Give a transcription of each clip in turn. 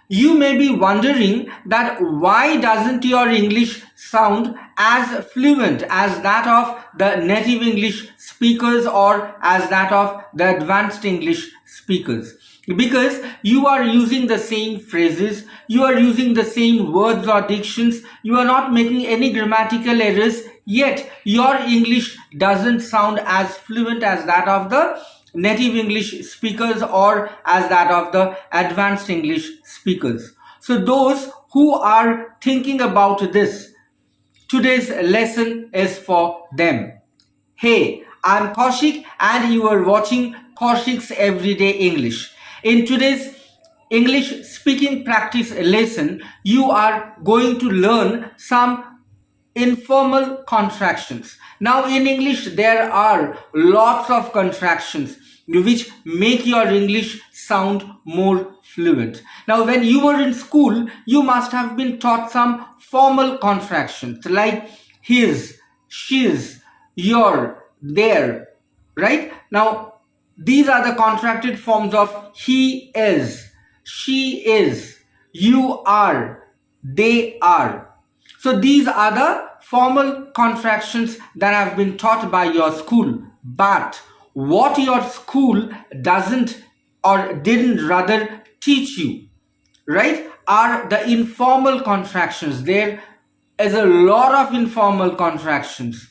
You may be wondering that why doesn't your English sound as fluent as that of the native English speakers or as that of the advanced English speakers? Because you are using the same phrases, you are using the same words or dictions, you are not making any grammatical errors, yet your English doesn't sound as fluent as that of the native English speakers or as that of the advanced English speakers. So those who are thinking about this, today's lesson is for them. Hey, I'm Kaushik and you are watching Kaushik's Everyday English. In today's English speaking practice lesson, you are going to learn some informal contractions. Now in English there are lots of contractions which make your English sound more fluent. Now when you were in school, you must have been taught some formal contractions like his, she's, your, their, right? Now these are the contracted forms of he is, she is, you are, they are. So these are the formal contractions that have been taught by your school. But what your school doesn't or didn't rather teach you, right, are the informal contractions. There is a lot of informal contractions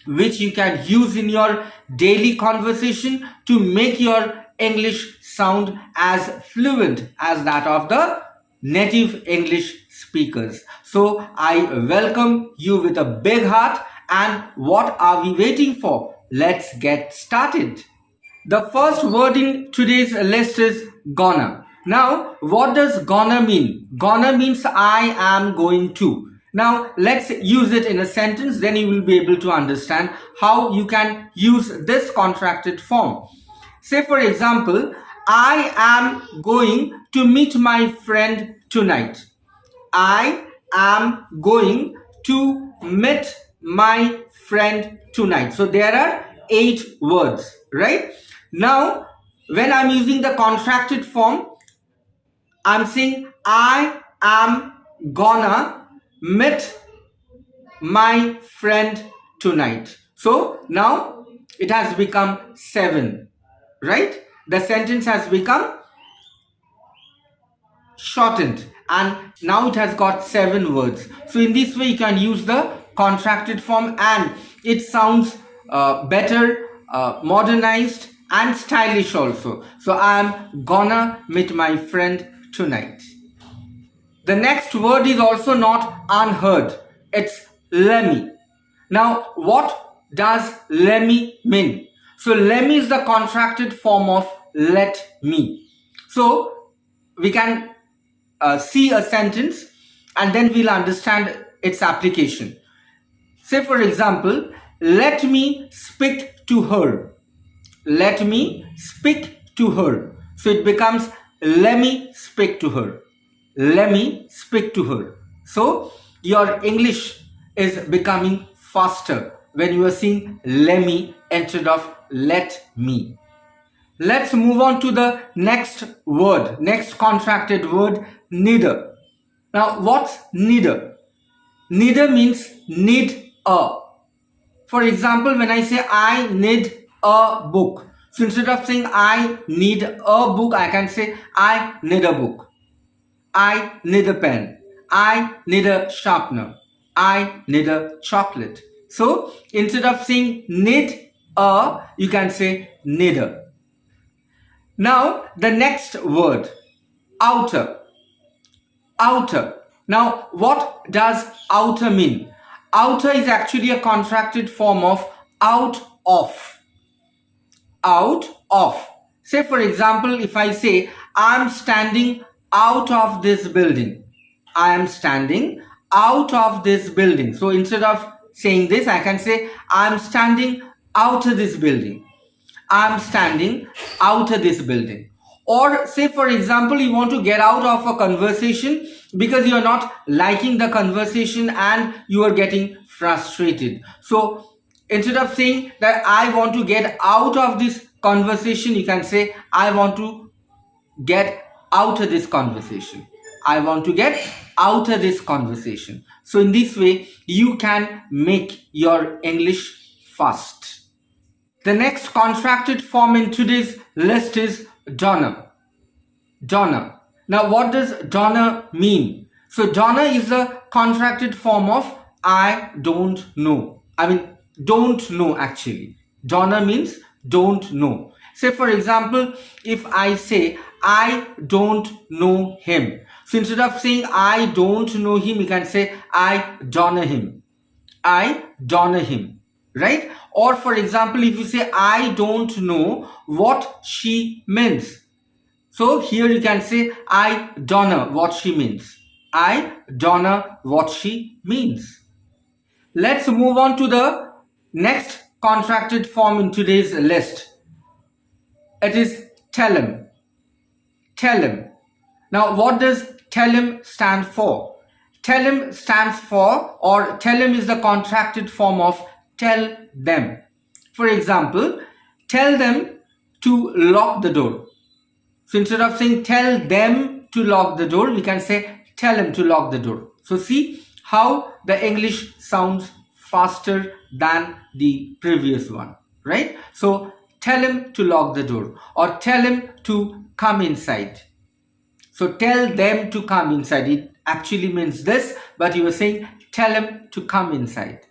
which you can use in your daily conversation to make your English sound as fluent as that of the native English speakers. So I welcome you with a big heart, and what are we waiting for? Let's get started. The first word in today's list is gonna. Now what does gonna mean? Gonna means I am going to. Now let's use it in a sentence, then you will be able to understand how you can use this contracted form. Say for example, I am going to meet my friend tonight. I am going to meet my friend tonight. So there are 8 words, right? Now when I'm using the contracted form, I'm saying I am gonna meet my friend tonight. So now it has become 7, right? The sentence has become shortened and now it has got 7 words. So in this way you can use the contracted form and it sounds better, modernized and stylish also. So I am gonna meet my friend tonight. The next word is also not unheard. It's Lemmy. Now what does Lemmy mean? So Lemmy is the contracted form of let me. So we can see a sentence and then we'll understand its application. Say for example, let me speak to her. Let me speak to her. So it becomes let me speak to her. Let me speak to her. So your English is becoming faster when you are seeing let me instead of let me. Let's move on to the next word, next contracted word, needa. Now what's needa? Needa means need a. For example, when I say I need a book, so instead of saying I need a book, I can say I need a book. I need a pen. I need a sharpener. I need a chocolate. So instead of saying need a, you can say neither. Now the next word, outta. Outta. Now what does outta mean? Outta is actually a contracted form of out of. Out of. Say for example, if I say I'm standing out of this building. I am standing out of this building. So instead of saying this, I can say I'm standing out of this building. I'm standing out of this building. Or say for example, you want to get out of a conversation because you are not liking the conversation and you are getting frustrated. So instead of saying that I want to get out of this conversation, you can say I want to get out of this conversation. I want to get out of this conversation. So in this way, you can make your English fast. The next contracted form in today's list is Donna. Donna. Now, what does Donna mean? So, Donna is a contracted form of I don't know. I mean, don't know actually. Donna means don't know. Say, for example, if I say I don't know him. So, instead of saying I don't know him, you can say I Donna him. I Donna him. Right? Or for example, if you say I don't know what she means. So here you can say I Donna what she means. I Donna what she means. Let's move on to the next contracted form in today's list. It is tell him. Tell him. Now what does tell him stand for? Tell him stands for, or tell him is the contracted form of tell them. For example, tell them to lock the door. So instead of saying tell them to lock the door, we can say tell him to lock the door. So see how the English sounds faster than the previous one, right? So tell him to lock the door or tell him to come inside. So tell them to come inside. It actually means this, but you are saying tell him to come inside.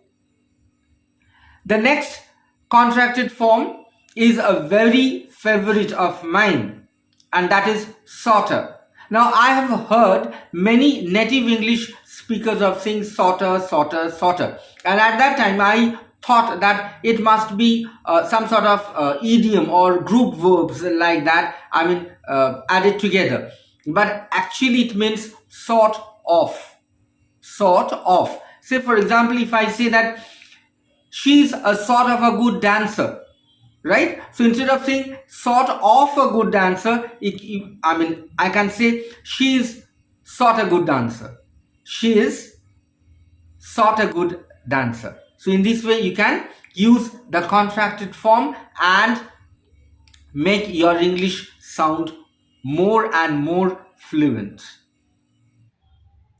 The next contracted form is a very favorite of mine, and that is sorta. Now I have heard many native English speakers of saying sorta, sorta, sorta, and at that time I thought that it must be some sort of idiom or group verbs like that, added together. But actually it means sort of. Sort of. Say for example, if I say that she's a sort of a good dancer, right? So instead of saying sort of a good dancer, I can say she's sort a good dancer. She is sort a good dancer. So in this way, you can use the contracted form and make your English sound more and more fluent.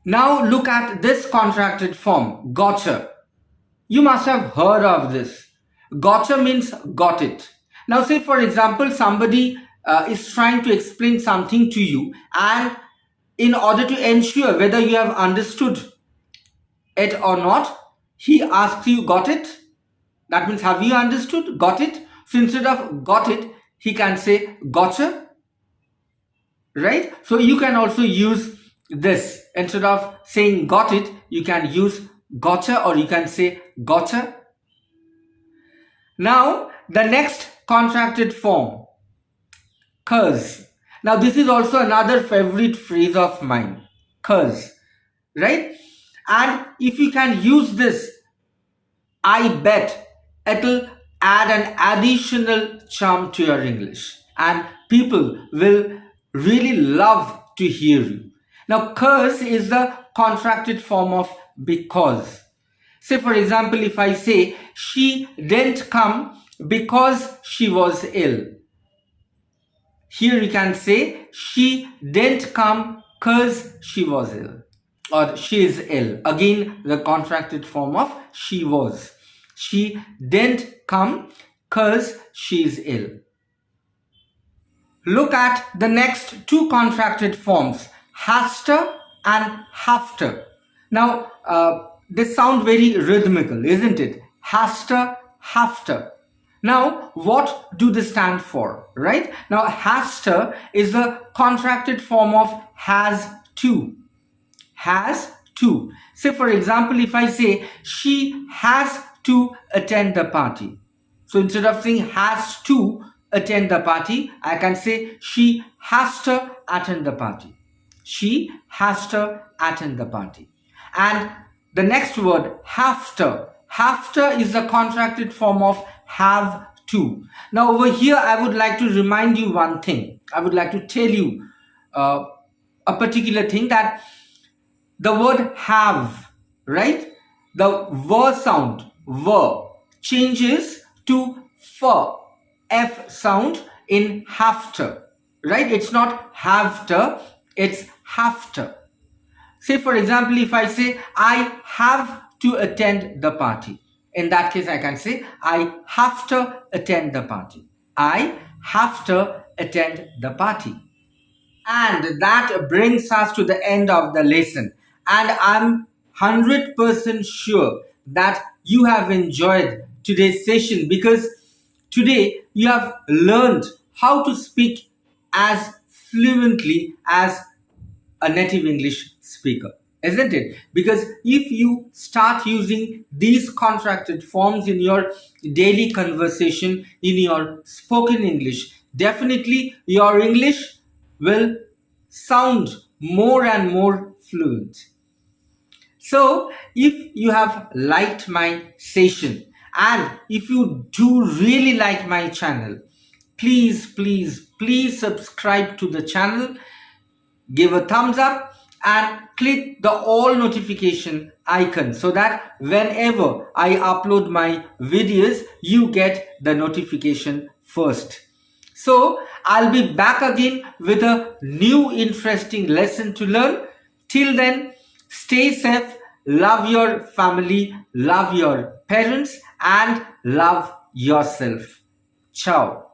Now look at this contracted form, gotcha. You must have heard of this. Gotcha means got it. Now say for example, somebody is trying to explain something to you, and in order to ensure whether you have understood it or not, he asks you, got it? That means have you understood? Got it? So instead of got it, he can say gotcha. Right? So you can also use this. Instead of saying got it, you can use gotcha, or you can say gotcha. Now the next contracted form, cuz. Now this is also another favorite phrase of mine, cuz, right? And if you can use this, I bet it'll add an additional charm to your English, and people will really love to hear you. Now cuz is the contracted form of because. Say for example, if I say she didn't come because she was ill. Here you can say she didn't come because she was ill, or she is ill. Again, the contracted form of she was. She didn't come because she is ill. Look at the next two contracted forms, haster and hafter. Now, they sound very rhythmical, isn't it? Haster, hafter. Now, what do they stand for, right? Now, haster is the contracted form of has to. Has to. Say, for example, if I say she has to attend the party. So instead of saying has to attend the party, I can say she has to attend the party. She has to attend the party. And the next word, hafter. Hafter is the contracted form of have to. Now over here, I would like to remind you one thing. I would like to tell you a particular thing, that the word have, right? The ver sound, ver, changes to f sound in hafter. right? It's not have to, it's have to. Say, for example, if I say, I have to attend the party. In that case, I can say, I have to attend the party. I have to attend the party. And that brings us to the end of the lesson. And I'm 100% sure that you have enjoyed today's session, because today you have learned how to speak as fluently as a native English speaker, isn't it? Because if you start using these contracted forms in your daily conversation, in your spoken English, definitely your English will sound more and more fluent. So, if you have liked my session and if you do really like my channel, please subscribe to the channel, give a thumbs up and click the all notification icon so that whenever I upload my videos, you get the notification first. So I'll be back again with a new interesting lesson to learn. Till then, stay safe, love your family, love your parents and love yourself. Ciao.